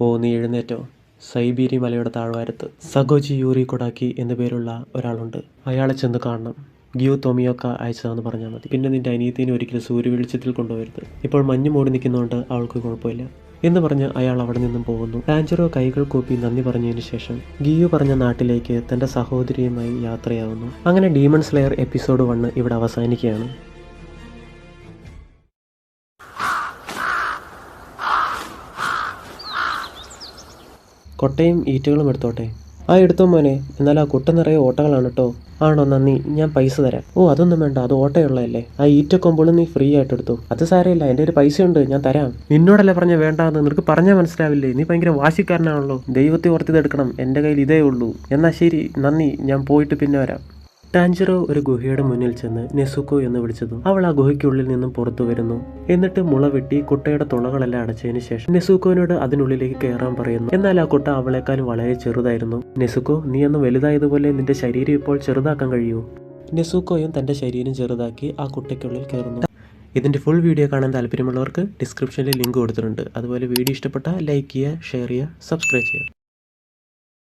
ഓ നീ എഴുന്നേറ്റോ? സൈബീരി മലയുടെ താഴ്വാരത്ത് സഗോജി യൂറി കൊടാക്കി എന്നു പേരുള്ള ഒരാളുണ്ട്. അയാളെ ചെന്ന് കാണണം. ഗ്യൂ തോമിയോക്ക അയച്ചതാണെന്ന് പറഞ്ഞാൽ മതി. പിന്നെ നിന്റെ അനിയത്തിനെ ഒരിക്കലും സൂര്യവെളിച്ചത്തിൽ കൊണ്ടുപോകരുത്. ഇപ്പോൾ മഞ്ഞ് മൂടി നിൽക്കുന്നതുകൊണ്ട് അവൾക്ക് കുഴപ്പമില്ല എന്ന് പറഞ്ഞ് അയാൾ അവിടെ നിന്നും പോകുന്നു. ടാഞ്ചറോ കൈകൾ കൂപ്പി നന്ദി പറഞ്ഞതിന് ശേഷം ഗിയു പറഞ്ഞ നാട്ടിലേക്ക് തന്റെ സഹോദരിയുമായി യാത്രയാവുന്നു. അങ്ങനെ ഡീമൺ സ്ലെയർ എപ്പിസോഡ് 1 ഇവിടെ അവസാനിക്കുകയാണ്. കൊട്ടയും ഈറ്റകളും എടുത്തോട്ടെ. ആ എടുത്തോ മോനെ. എന്നാൽ ആ കുട്ട നിറയെ ഓട്ടകളാണ് കേട്ടോ. ആണോ, നന്ദി, ഞാൻ പൈസ തരാം. ഓ അതൊന്നും വേണ്ട, അത് ഓട്ടയുള്ളതല്ലേ. ആ ഈറ്റക്കൊമ്പോളും നീ ഫ്രീ ആയിട്ട് എടുത്തു. അത് സാരമില്ല, എൻ്റെ ഒരു പൈസയുണ്ട്, ഞാൻ തരാം. നിന്നോടല്ലേ പറഞ്ഞ വേണ്ടാന്ന്? നിനക്ക് പറഞ്ഞാൽ മനസ്സിലാവില്ലേ? നീ ഭയങ്കര വാശിക്കാരനാണല്ലോ. ദൈവത്തെ ഓർത്തിതെടുക്കണം, എൻ്റെ കയ്യിൽ ഇതേ ഉള്ളൂ. എന്നാൽ ശരി, നന്ദി, ഞാൻ പോയിട്ട് പിന്നെ വരാം. ടാഞ്ചറോ ഒരു ഗുഹയുടെ മുന്നിൽ ചെന്ന് നെസുക്കോ എന്ന് വിളിച്ചതും അവൾ ആ ഗുഹയ്ക്കുള്ളിൽ നിന്നും പുറത്തു വരുന്നു. എന്നിട്ട് മുള വെട്ടി കുട്ടയുടെ തുളകളെല്ലാം അടച്ചതിന് ശേഷം നെസുക്കോനോട് അതിനുള്ളിലേക്ക് കയറാൻ പറയുന്നു. എന്നാൽ ആ കുട്ട അവളെക്കാളും വളരെ ചെറുതായിരുന്നു. നെസുക്കോ, നീ ഒന്ന് വലുതായതുപോലെ നിന്റെ ശരീരം ഇപ്പോൾ ചെറുതാക്കാൻ കഴിയുമോ? നെസുക്കോയും തന്റെ ശരീരം ചെറുതാക്കി ആ കുട്ടയ്ക്കുള്ളിൽ കയറുന്നു. ഇതിന്റെ ഫുൾ വീഡിയോ കാണാൻ താല്പര്യമുള്ളവർക്ക് ഡിസ്ക്രിപ്ഷനിൽ ലിങ്ക് കൊടുത്തിട്ടുണ്ട്. അതുപോലെ വീഡിയോ ഇഷ്ടപ്പെട്ടാൽ ലൈക്ക് ചെയ്യുക, ഷെയർ ചെയ്യുക, സബ്സ്ക്രൈബ് ചെയ്യുക.